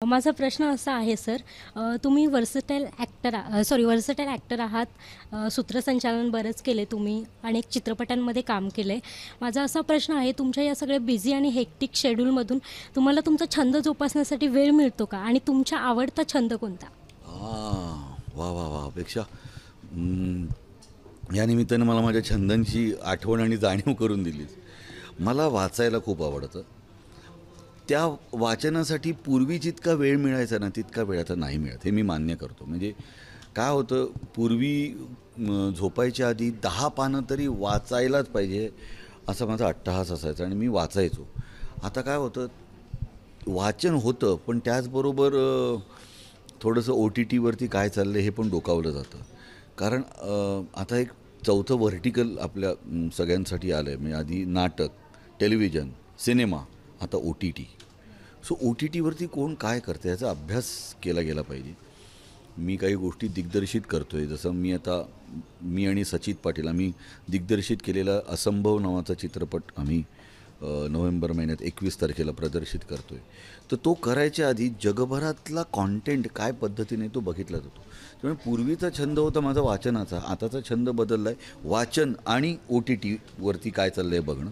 माझा प्रश्न असा आहे सर, तुम्ही वर्सटाईल ॲक्टर आहात. सूत्रसंचालन बरंच केले तुम्ही, अनेक चित्रपटांमध्ये काम केलं आहे. माझा असा प्रश्न आहे, तुमच्या या सगळ्या बिझी आणि हेक्टिक शेड्यूलमधून तुम्हाला तुमचा छंद जोपासण्यासाठी वेळ मिळतो का? आणि तुमचा आवडता छंद कोणता? वा वा वा अपेक्षा या निमित्तानं मला माझ्या छंदांची आठवण आणि जाणीव करून दिलीच. मला वाचायला खूप आवडतं. त्या वाचनासाठी पूर्वी जितका वेळ मिळायचा ना तितका वेळ आता नाही मिळत, हे मी मान्य करतो. म्हणजे काय होतं, पूर्वी झोपायच्या आधी 10 पानं तरी वाचायलाच पाहिजे असा माझा अट्टहास असायचा आणि मी वाचायचो. आता काय होतं, वाचन होतं पण त्याचबरोबर थोडंसं OTTवरती काय चाललं हे पण डोकावलं जातं. कारण आता एक चौथं व्हर्टिकल आपल्या सगळ्यांसाठी आलं आहे. म्हणजे आधी नाटक, टेलिव्हिजन, सिनेमा, आता OTT. सो OTTवरती कोण काय करतं याचा अभ्यास केला गेला पाहिजे. मी काही गोष्टी दिग्दर्शित करतो आहे. जसं मी आणि सचित पाटील आम्ही दिग्दर्शित केलेला असंभव नावाचा चित्रपट आम्ही नोव्हेंबर महिन्यात 21 तारखेला प्रदर्शित करतो आहे. तर तो करायच्या आधी जगभरातला कॉन्टेंट काय पद्धतीने तो बघितला जातो. त्यामुळे पूर्वीचा छंद होता माझा वाचनाचा, आताचा छंद बदलला आहे वाचन आणि OTTवरती काय चाललं आहे बघणं.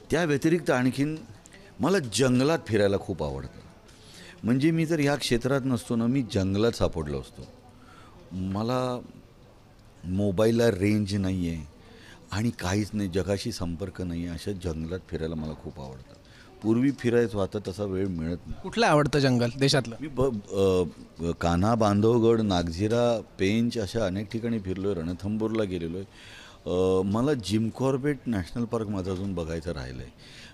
त्या व्यतिरिक्त आणखीन मला जंगलात फिरायला खूप आवडतं. म्हणजे मी जर ह्या क्षेत्रात नसतो ना, मी जंगलात सापडलो असतो. मला मोबाईलला रेंज नाही आहे आणि काहीच नाही, जगाशी संपर्क नाही आहे, अशा जंगलात फिरायला मला खूप आवडतं. पूर्वी फिरायचो, आता तसा वेळ मिळत नाही. कुठलं आवडतं जंगल देशातलं? मी कान्हा, बांधवगड, नागझिरा, पेंच अशा अनेक ठिकाणी फिरलो आहे. रणथंबोरला गेलेलो आहे. मला जिम कॉर्बेट नॅशनल पार्क माझं अजून बघायचं राहिलं आहे.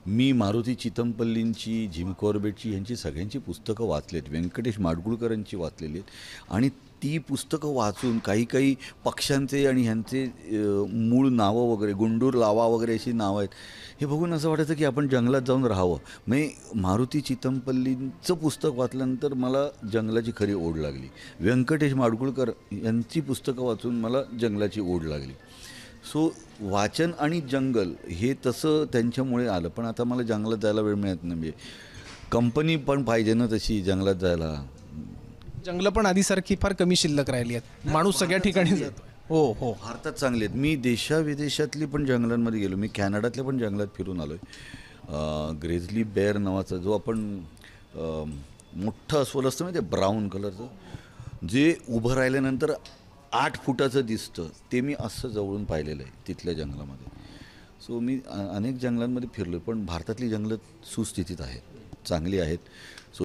मी मारुती चितमपल्लींची, जिम कॉर्बेटची यांची सगळ्यांची पुस्तकं वाचलेत. व्यंकटेश माडगुळकरांची वाचलेली आहेत. आणि ती पुस्तकं वाचून काही पक्ष्यांचे आणि ह्यांचे मूळ नावं वगैरे, गुंडूर लावा वगैरे अशी नावं आहेत, हे बघून असं वाटायचं की आपण जंगलात जाऊन राहावं. म्हणजे मारुती चितमपल्लींचं पुस्तक वाचल्यानंतर मला जंगलाची खरी ओढ लागली. व्यंकटेश माडगुळकर यांची पुस्तकं वाचून मला जंगलाची ओढ लागली. सो वाचन आणि जंगल हे तसं त्यांच्यामुळे आलं. पण आता मला जंगलात जायला वेळ मिळत नाही. म्हणजे कंपनी पण पाहिजे ना तशी जंगलात जायला. जंगलं पण आधीसारखी फार कमी शिल्लक राहिली आहेत. माणूस सगळ्या ठिकाणी जातो. हो हो. भारतात चांगले आहेत. मी देशाविदेशातली पण जंगलांमध्ये गेलो. मी कॅनडातल्या पण जंगलात फिरून आलो आहे. ग्रेझली बेअर नावाचा जो आपण मोठं अस्वल असतं म्हणजे ब्राऊन कलरचं, जे उभं राहिल्यानंतर 8 फुटाचं दिसतं, ते मी असं जवळून पाहिलेलं आहे तिथल्या जंगलामध्ये. सो मी अनेक जंगलांमध्ये फिरलो, पण भारतातली जंगलं सुस्थितीत आहेत, चांगली आहेत.